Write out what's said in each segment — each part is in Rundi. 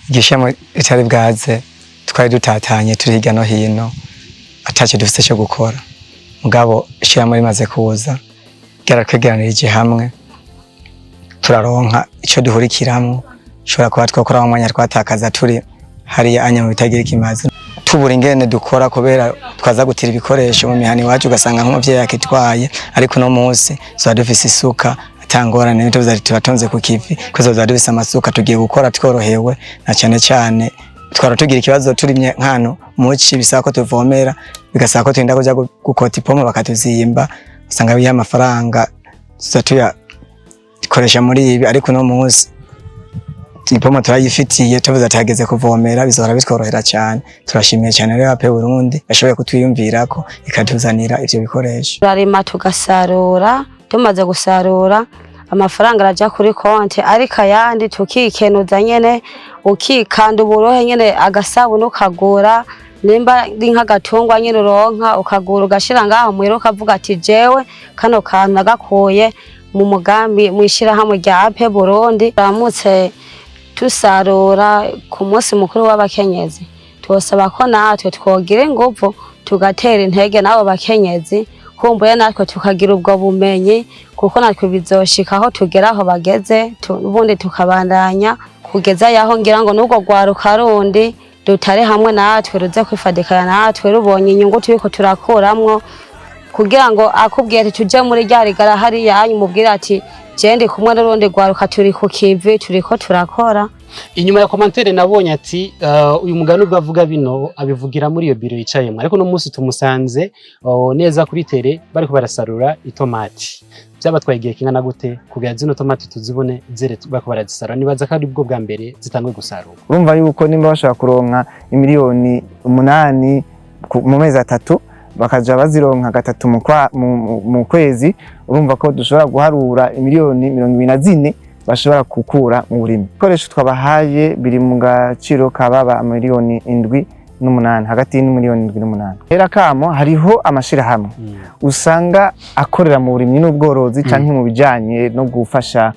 igishamo itari bwaze twari dutatanye turi hirya no hino ataco dufise cyo gukora mugabo ishirahamwe rimaze kuza ryaratwegeranirije hamwe turaronka ico duhurikiramwo shobora kuba twakora mu mwanya twatakaza turi hariya anyama bitagira ikimazi tubura ingene dukora kubera twaza gutira ibikoresho mu mihani wacu ugasanga nk'umuvyeyi yakitwaye ariko no munsi zo dufise isuka atangorane n'ibyo tubatonze ku kivi kuzo zo dufise amasuka tugiye gukora tworohewe na cyane cyane twara tugira ikibazo turimye nkano muci bisaba ko tuvomera bigasaba ko twinda kuja gukota ipomo bakatuzimba usanga biya amafaranga tuya ikoresha muri ibi ariko no munsi ipomo turayifitiye tuvuze atageze kuvomera bizora bitworohera cyane turashimiye cyane rero Ape Burundi yashoboye kutwiyumvirako ikatuzanira ivyo bikoresho turarima tugasarura tumaze gusarura amafaranga araja kuri konti ariko ayandi tukikenuza nyene ukikanda uburohe nyene agasabuni ukagura nimba ari nk'agatungwa nyene uronka ukagura ugashira ngaho mwero ukavuga ati jewe kano kantu nagakuye mu mugambi mwishirahamwe rya Ape Burundi ramutse tusarura ku munsi mukuru w'abakenyezi twosaba ko natwe twogira inguvu tugatera intege nabo bakenyezi kumbuye natwe tukagira ubwo bumenyi kuko natwe bizoshika aho tugera aho bageze ubundi tukabandanya kugeza yaho ngira ngo n'ubwo rwaruka rundi dutare hamwe natwe ruze kwifadikana natwe rubonye inyungu turiko turakuramwo kugira ngo akubwiye ati tuje muri rya rigara hari yanyu mubwira ati je ndi kumwe n'urundi rwaruka turi ku kivi turiko turakora. Inyuma ya commentaire nabonye ati uyu mugani ubwo avuga bino abivugira muri iyo biro yicayemo ariko no munsi tumusanze neza kuri tere bariko barasarura itomate byabatwaye igihe kingana gute kugira zino tomate tuzibone zere bariko barazisarura nibaza ko ari bwo bwa mbere zitangwe gusarura. Urumva yuko nimba bashaka kuronka imiriyoni 8 mu mezi 3 bakaja bazironka gatatu mu kwezi urumva ko dushobora guharura imiriyoni 24 bashobora gukura mu burimi. Ibikoresho twabahaye biri mu gaciro kababa miliyoni 7-8 hagati y'imiliyoni 7-8. Era kamo hariho amashirahamwe usanga akorera mu burimi n'ubworozi canke mu bijanye no gufasha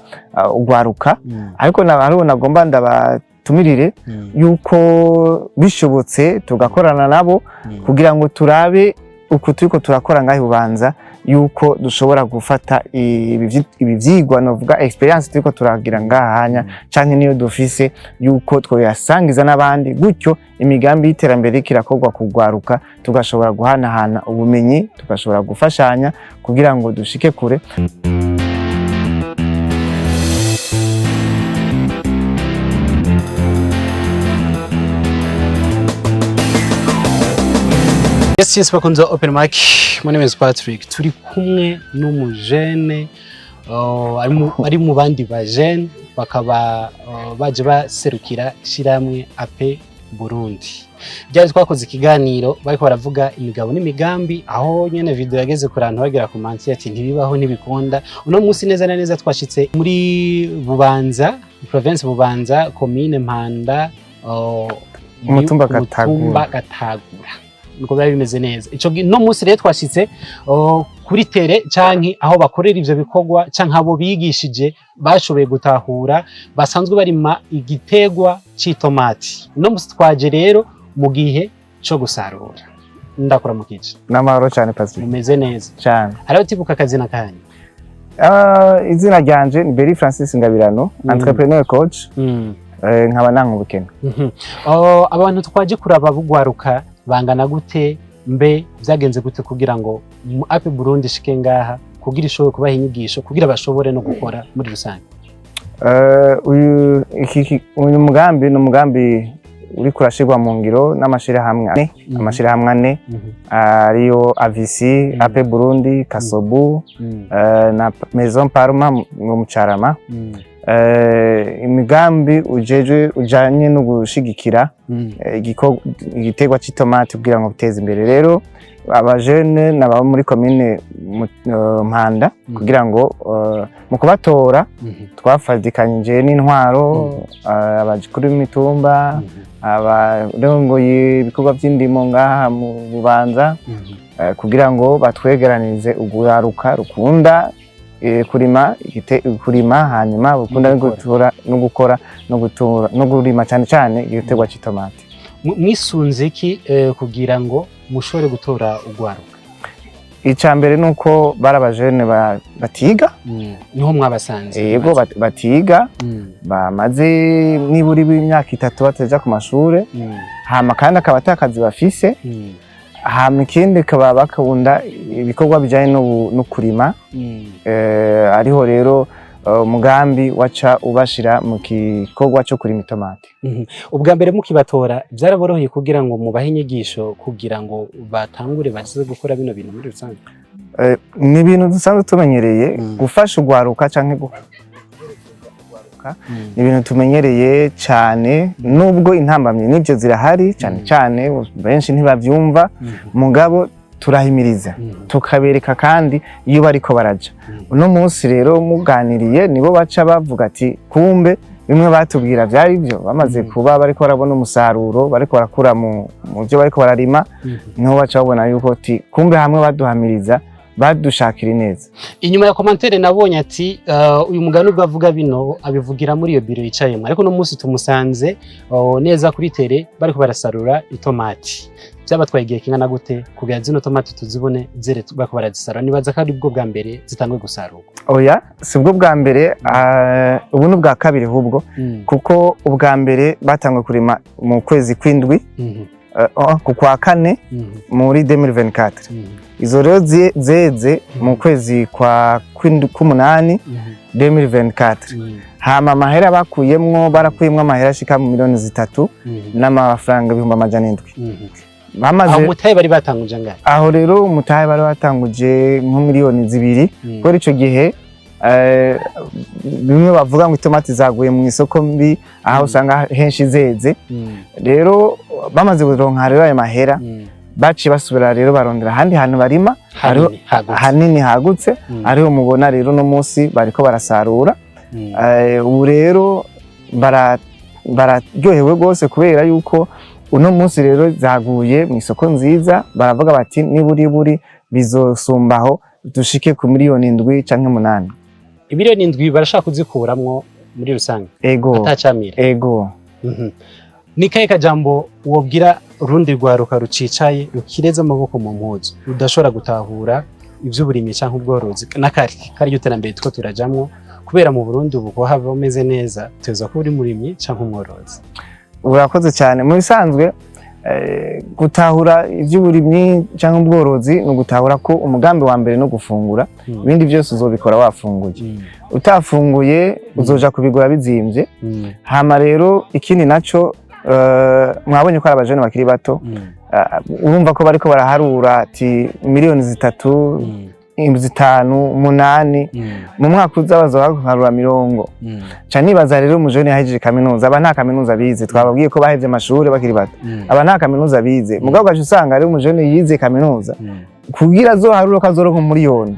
urwaruka ariko hariho nagomba ndabatumirire yuko bishobotse tugakorana nabo kugira ngo turabe uko turiko turakora ngaho ubanza yuko dushobora gufata ibi vyigwa novuga experience turiko turagira ngahanya canke niyo dufise yuko twoyasangiza n'abandi gutyo imigambi y'iterambere kirakorwa kugwaruka tugashobora guhanahana ubumenyi tugashobora gufashanya kugira ngo dushike kure. Yes, bakunze open mic. My name is Patrick. Turi kumwe n'umujene ari mu bandi bajene bakaba baje baserukira ishirahamwe Ape Burundi. Byari twakoze ikiganiro bariko baravuga imigabo n'imigambi aho nyene video yageze kurantu bagera ku mansi ati ntibibaho ntibikunda. Uno munsi neza na neza twashitse muri Bubanza, province Bubanza, Komine Mpanda, umutumba Gatagura. Niko bari bimeze neza. Ico no munsi rero twashitse kuri tere canke aho bakorera ivyo bikorwa canke abo bigishije bashoboye gutahura basanzwe barima igiterwa c'itomate. No munsi twaje rero mu gihe cyo gusarura. Ndakora mu kici. Namahoro cyane Patrick. Umeze neza cyane. Hariho tibuka akazi nakanye. Izina ryanje ni Beri Francis Ngabirano, entrepreneur coach. Nkaba nanka ubukene. Abantu twaje kuraba bugwaruka bangana gute mbe byagenze gute kugira ngo Ape Burundi shike ngaha kugira ishoboye kubaha inyigisho kugira bashobore no gukora muri rusange. Uyu mugambi uri kurashirwa mu ngiro n'amashirahamwe ane ariyo avisi Ape Burundi Kasobu na Maison Parma mu Mucarama. Imigambi ujanye no gushigikira igiterwa c'itomate kugira ngo biteze imbere rero abajene naba muri Komine Mpanda kugira ngo mu kubatora twafadikanyije n'intwaro abajikuru b'imitumba abarongoye ibikorwa by'indimo ngaha mu Bubanza kugira ngo batwegeranize urwaruka rukunda kurima hanyuma ukunda no kurima cyane cyane igiterwa cy'itomate. Mwisunze iki kugira ngo mushobore gutora urwaruka? Icambere nuko barabajene batiga niho mwabasanze. Yego batiga bamaze niburi b'imyaka 3 bataja ku mashure hama kandi akaba atakazi bafise hama ikindi kaba bakunda ibikorwa bijanye no kurima ariho rero umugambi waca ubashira mu gikorwa cyo kurima itomate. Ubwa mbere mukibatora byaraboroheye kugira ngo mubahe inyigisho kugira ngo batangure bazize gukora bino bintu muri rusange? Ni ibintu dusanzwe tumenyereye gufasha urwaruka canke ni ibintu tumenyereye cyane nubwo intambamye nivyo zirahari cyane cyane benshi ntibavyumva mugabo turahimiriza tukabereka kandi iyo bariko baraja. Uno munsi rero muganiriye nibo baca bavuga ati kumbe bimwe batubwira byari byo bamaze kuba bariko barabona umusaruro bariko barakura mu byo bariko bararima niho baca babona yuko ati kumbe hamwe baduhamiriza badushakira neza. Inyuma ya commentaire nabonye ati uyu mugani ubwo avuga bino abivugira muri iyo biro yicayemo ariko no munsi tumusanze neza kuri tere bariko barasarura itomati. Byabatwaye igihe kingana gute kugira zino tomati tuzibone zere bako barazisarura? Nibaza kandi ubwo bwa mbere zitangwe gusarurwa? Oya, sibwo bwa mbere ubu n'ubwa kabiri hubwo kuko ubwa mbere batangwe kurima mu kwezi kw'indwi ku kwa kane muri 2024 izo rero zeze mu kwezi kwa k'umunani 2024 hama amahera bakuyemwo barakuyemwo amahera ashika mu miliyoni 3 n'amafaranga 700. Aho mutahe bari batanguje angahe? Aho rero mutahe bari batanguje mu miliyoni 2 kuri ico gihe bimwe bavuga ngo itomati zaguye mu isoko mbi aho usanga henshi zeze rero bamaze kuronka rero ayo mahera baci basubira rero barondera handi hantu barima hanini hagutse ariho mubona rero no munsi bariko barasarura. Ubu rero bararyohewe gose kubera yuko uno munsi rero zaguye mu isoko nziza baravuga bati niburi bizosumbaho dushike ku miliyoni 7 canke 8. Imiliyoni 7 barashaka kuzikuramwo muri rusange? Ego. Atacamira? Ego. Nikaye kajambo wobwira rundi rwaruka rucicaye rukireza amaboko mu mpuzu udashobora gutahura ivy'uburimyi canke ubworozi kari y'iterambere two turajamwo kubera mu Burundi ubu haba bameze neza teza ko uri murimyi canke umworozi? Urakoze cyane. Mu bisanzwe gutahura ivy'uburimyi canke ubworozi no gutahura ko umugambi wa mbere no gufungura ibindi byose uzobikora wafunguye. Utafunguye uzoja kubigura bizimvye. Hama rero ikindi naco mwabonye ko ari abajene bakiri bato urumva ko bariko baraharura ati miliyoni 3 5 8 mu mwaka uza bazoharura 70. Ca nibaza rero umujene yahejeje kaminuza aba nta kaminuza bize twababwiye ko bahevye amashuri bakiri bato aba nta kaminuza bize mugabo gaje usanga rero umujene yize kaminuza kugira azoharura ko azoronka miliyoni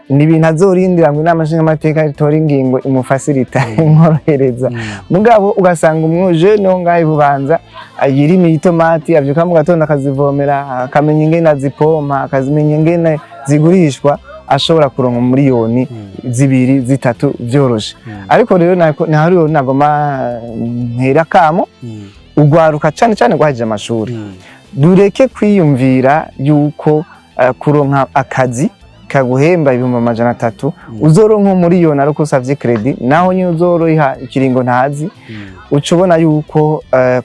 ni ibintu azorindira ngo inama nshingamateka itora ingingo imufasirita imworohereza mugabo ugasanga umujene wo ngahe bubanza ayirima itomati avyuka mu gatondo akazivomera akamenya ingene azipompa akazimenya ingene zigurishwa ashobora kuronka miliyoni 2 3 byoroshe. Ariko rero nahariho nagoma ntera kamo urwaruka cyane cyane gwaje amashuri dureke kwiyumvira yuko kuronka akazi kaguhemba 300 uzoronka miliyoni ariko usavye credit naho nyine uzoroha ikiringo ntazi ucubona yuko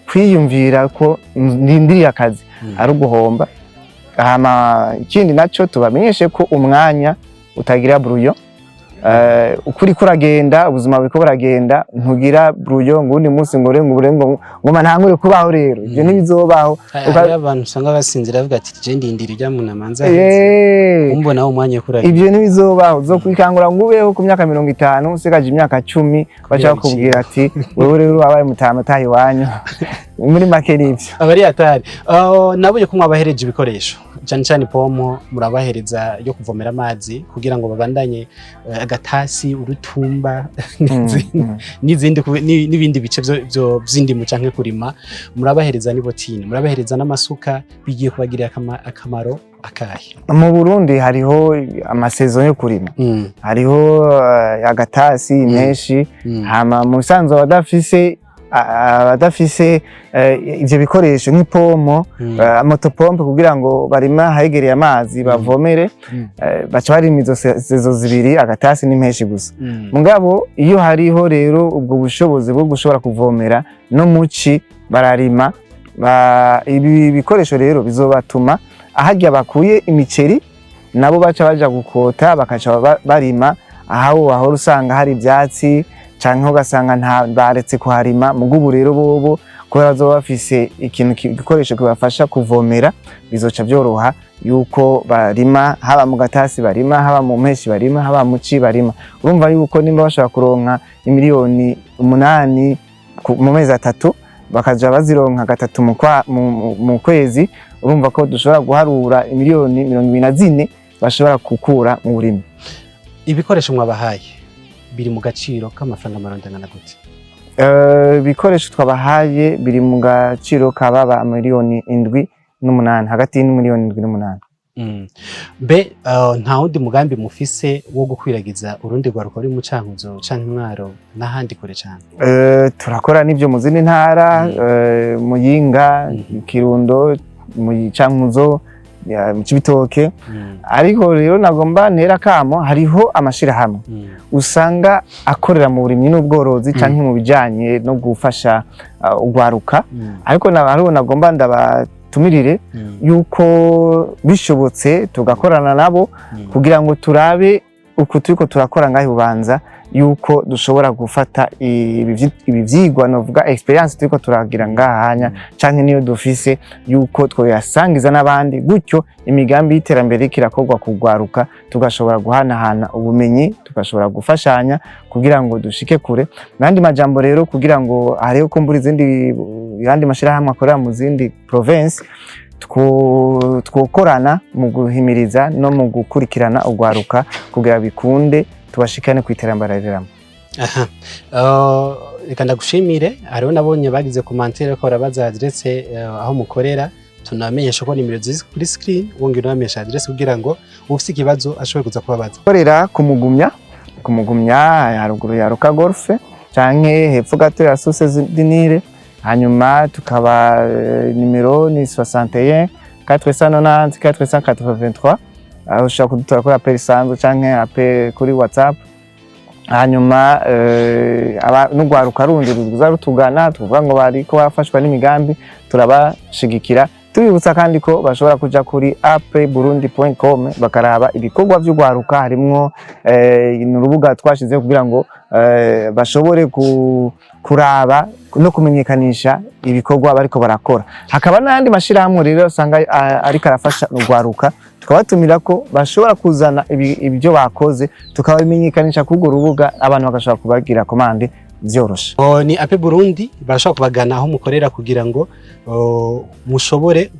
kwiyumvira ko ndindiriye akazi ari uguhomba. Hama ikindi naco tubamenyeshe ko umwanya utagira bruyo ukuri kuragenda ubuzima biko buragenda ntugira bruyo ngundi munsi ngore nguburengo ngoma ntangure kubaho rero ibyo ntibizobaho. Abantu usanga basinzira bavuga ati je ndindira ijya munamanza umbona umwanya kuragenda ibyo ntibizobaho zo kwikangura ngubeho ku myaka 50 usikaje imyaka 10 bacha bakubwira ati wewe rero wabaye mutahe wanyu muri make nivyo abari atari nabonye ko mwabahereje ibikoresho cyane cyane pomo murabahereza yo kuvomera amazi kugira ngo babandanye agatasi urutumba n'ibindi bice byo by'indimu canke kurima murabahereza n'ibotine murabahereza n'amasuka bigiye kubagirira akamaro akahe. Mu Burundi hariho amasezo yo kurima hariho agatasi impeshi hama mu sanzo badafise ivyo bikoresho nk'ipomo motopompe kugira ngo barima hegereye amazi bavomere baca barima izo sezo zibiri agatasi n'impeshi gusa. Mugabo iyo hariho rero ubwo bushobozi bwo gushobora kuvomera no muci bararima ibi bikoresho rero bizobatuma ahajya bakuye imiceri nabo baca baja gukota bakaca barima aho wahora usanga hari ivyatsi canke ugasanga nta baretse kuharima mugubu rero bobo kubera bazoba bafise igikoresho kibafasha kuvomera bizoca byoroha yuko barima haba mu gatasi barima haba mu mpeshi barima haba mu ci barima. Urumva yuko nimba bashaka kuronka imiriyoni 8 mu mezi 3 bakaja bazironka gatatu mu kwezi urumva ko dushobora guharura imiriyoni 24 bashobora gukura mu burimi. Ibikoresho mwabahaye biri mu gaciro k'amafaranga marondangana gute? Ibikoresho twabahaye biri mu gaciro kababa miliyoni 7 hagati y'imiliyoni 7 n'8. Be nta wundi mugambi mufise wo gukwiragiza urundi rwaruka ruri mu Cankuzo canke Mwaro n'ahandi kure cyane? Turakora n'ivyo mu zindi ntara Muyinga, Kirundo, mu Cankuzo, mu Cibitoke ariko rero nagomba ntera kamo hariho amashirahamwe usanga akorera mu burimyi n'ubworozi canke mu bijanye no gufasha urwaruka ariko hariho nagomba ndabatumirire yuko bishobotse tugakorana nabo kugira ngo turabe uko turiko turakora ngaho Bubanza yuko dushobora gufata ibi vyigwa novuga experience turiko turagira ngahanya canke niyo dufise yuko twoyasangiza n'abandi gutyo imigambi y'iterambere kirakorwa kugwaruka tugashobora guhanahana ubumenyi tugashobora gufashanya kugira ngo dushike kure. Nandi majambo rero kugira ngo hariho kumbura yandi mashirahamwe akorera mu zindi province twokorana mu guhimiriza no mu gukurikirana urwaruka kugira bikunde tubashikane ku iterambere riramo. Reka ndagushimire hariho nabonye bagize commentaire ko barabaza adresse aho mukorera tunamenyesha ko nimero ziri kuri screen wongera unamenyesha adresse kugira ngo ufite ikibazo ashobore kuza kubabaza. Korera kumugumya haruguru ya Ruka Golf canke hepfo gato ya Sources Dinire hanyuma tukaba nimero ni 61 490 483 aho ushaka kudutora kuri apel sanzo canke apel kuri WhatsApp hanyuma n'urwaruka rundi ruza rutugana tuvuga ngo bariko bafashwa n'imigambi turabashigikira tubibutsa kandi ko bashobora kuja kuri apeburundi.com bakaraba ibikorwa by'urwaruka harimwo n'urubuga twashize kugira ngo bashobore kuraba no kumenyekanisha ibikorwa bariko barakora. Hakaba n'andi mashirahamwe rero usanga ariko arafasha urwaruka tukabatumira ko bashobora kuzana ibyo bakoze tukabimenyekanisha kugura rubuga abantu bagashobora kubagira komande vyoroshe. Ni Ape Burundi barashobora kubagana aho mukorera kugira ngo mushobore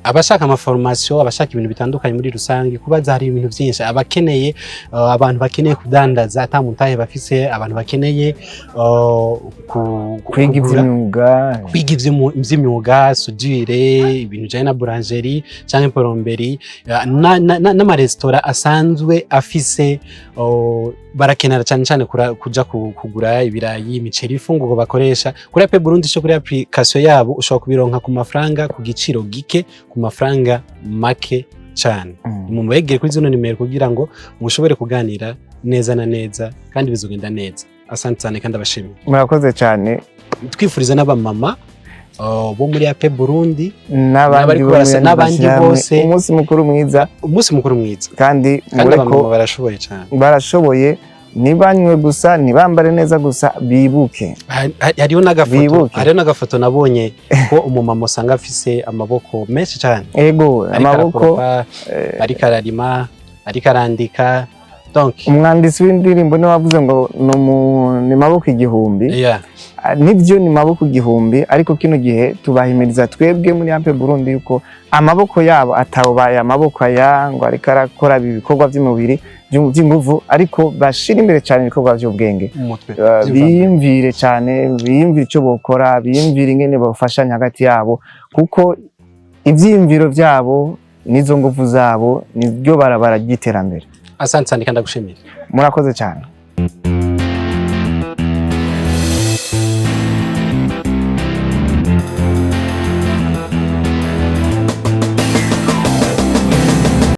abashaka amaformation abashaka ibintu bitandukanye muri rusange kubaza hari ibintu byinshi abakeneye abantu bakeneye kudandaza ata mutahe bafise abantu bakeneye kwiga ivy'imyuga sudire ibintu jana na boulangerie canke poromberi n'ama restaurant asanzwe afise barakenera cyane kuja kugura ibirayi imiceri ifungurwa bakoresha kuri Ape Burundi cyo kuri application yabo ushobora kubironka ku mafaranga ku giciro gike ku mafaranga make cyane. Mumubegere kuri zino nimero kugira ngo mushobore kuganira neza na neza kandi bizogenda neza. Asante cyane kandi abashimye. Murakoze cyane. Twifuriza n'abamama bo muri Ape Burundi n'abandi bose umunsi mukuru mwiza kandi mureko barashoboye cyane barashoboye nibanywe gusa nibambare neza gusa bibuke. Hariho n'agafoto nabonye ko umumama usanga afise amaboko menshi cyane ego amaboko ariko ararima ariko arandika donc umwanditsi w'indirimbo ni wavuze ngo ni maboko igihumbi. yeah Nibyo ni maboko igihumbi, ariko kino gihe tubahimiriza twebwe muri Ape Burundi yuko amaboko yabo atabaye amaboko aya ngo ariko arakora ibikorwa by'umubiri by'inguvu, ariko bashira imbere cyane ibikorwa by'ubwenge. Biyumvire cyane, biyumvire icyo bokora, biyumvire ingene bafashanya hagati yabo, kuko ivyiyumviro byabo nizo nguvu zabo nibyo barabara ry'iterambere. Asante cyane kandi ndagushimira. Murakoze cyane.